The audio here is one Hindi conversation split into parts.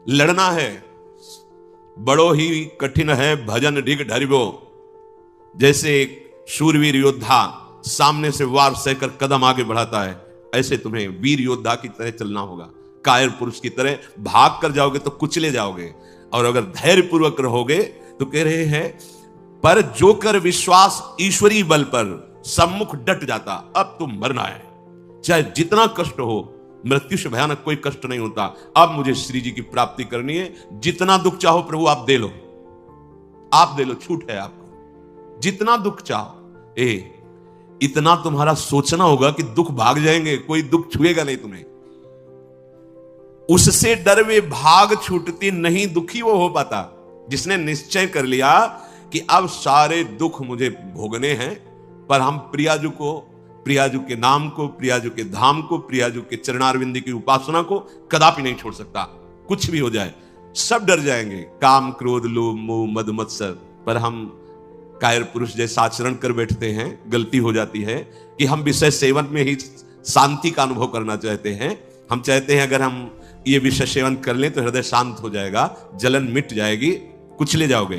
लड़ना है, बड़ो ही कठिन है भजन ढिग ढरिबो। जैसे एक शूरवीर योद्धा सामने से वार सहकर कदम आगे बढ़ाता है, ऐसे तुम्हें वीर योद्धा की तरह चलना होगा। कायर पुरुष की तरह भाग कर जाओगे तो कुचले जाओगे, और अगर धैर्य पूर्वक रहोगे तो कह रहे हैं पर जो कर विश्वास ईश्वरीय बल पर सम्मुख डट जाता। अब तुम मरना है, चाहे जितना कष्ट हो, मृत्यु से भयानक कोई कष्ट नहीं होता। अब मुझे श्री जी की प्राप्ति करनी है, जितना दुख चाहो प्रभु आप दे लो, आप दे लो, छूट है आपको, जितना दुख चाहो। इतना तुम्हारा सोचना होगा कि दुख भाग जाएंगे, कोई दुख छुएगा नहीं तुम्हें। उससे डर वे भाग छूटती नहीं, दुखी वो हो पाता जिसने निश्चय कर लिया कि अब सारे दुख मुझे भोगने हैं, पर हम प्रियाजू को, प्रियाजू के नाम को, प्रियाजू के धाम को, प्रियाजू के चरणारविंद की उपासना को कदापि नहीं छोड़ सकता। कुछ भी हो जाए सब डर जाएंगे, काम क्रोध लोभ मोह मद मत्सर। पर हम कायर पुरुष जैसा आचरण कर बैठते हैं, गलती हो जाती है कि हम विषय सेवन में ही शांति का अनुभव करना चाहते हैं। हम चाहते हैं अगर हम ये विषय सेवन कर लें तो हृदय शांत हो जाएगा, जलन मिट जाएगी, कुचले जाओगे,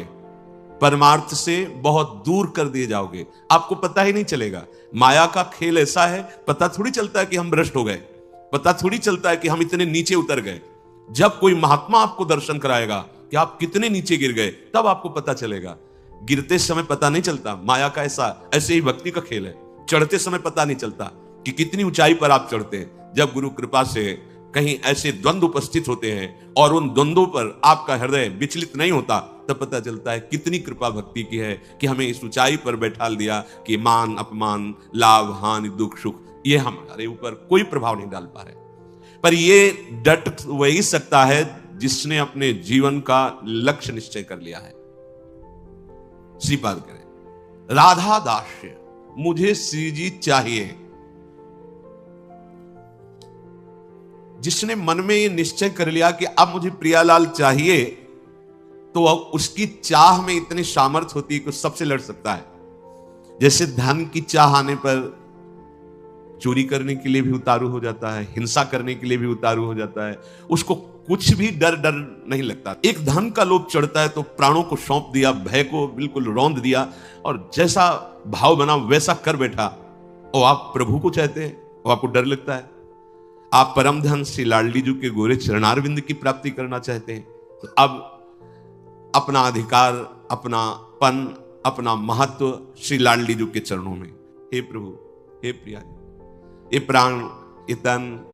परमार्थ से बहुत दूर कर दिए जाओगे, आपको पता ही नहीं चलेगा। माया का खेल ऐसा है, पता थोड़ी चलता है कि हम भ्रष्ट हो गए, पता थोड़ी चलता है कि हम इतने नीचे उतर गए। जब कोई महात्मा आपको दर्शन कराएगा कि आप कितने नीचे गिर गए, तब आपको पता चलेगा। गिरते समय पता नहीं चलता, माया का ऐसे ही भक्ति का खेल है। चढ़ते समय पता नहीं चलता कि कितनी ऊंचाई पर आप चढ़ते हैं। जब गुरु कृपा से कहीं ऐसे द्वंद्व उपस्थित होते हैं और उन द्वंद्वों पर आपका हृदय विचलित नहीं होता, तब पता चलता है कितनी कृपा भक्ति की है कि हमें इस ऊंचाई पर बैठाल दिया कि मान अपमान, लाभ हानि, दुख सुख, ये हमारे ऊपर कोई प्रभाव नहीं डाल पा रहे। पर ये डट वही सकता है जिसने अपने जीवन का लक्ष्य निश्चय कर लिया है। श्रीपाद करें, राधा दास्य मुझे श्री जी चाहिए। जिसने मन में ये निश्चय कर लिया कि अब मुझे प्रियालाल चाहिए, तो उसकी चाह में इतनी सामर्थ्य होती है कि सबसे लड़ सकता है। जैसे धन की चाह आने पर चोरी करने के लिए भी उतारू हो जाता है, हिंसा करने के लिए भी उतारू हो जाता है, उसको कुछ भी डर नहीं लगता। एक धन का लोभ चढ़ता है तो प्राणों को सौंप दिया, भय को बिल्कुल रौंद दिया, और जैसा भाव बना वैसा कर बैठा। और आप प्रभु को चाहते हैं और आपको डर लगता है। आप परम धन श्री लाडली जी के गोरे चरणारविंद की प्राप्ति करना चाहते हैं, तो अब अपना अधिकार, अपना पन, अपना महत्व श्री लाडली जी के चरणों में। हे प्रभु, हे प्रिया, ये प्राण, ये तन,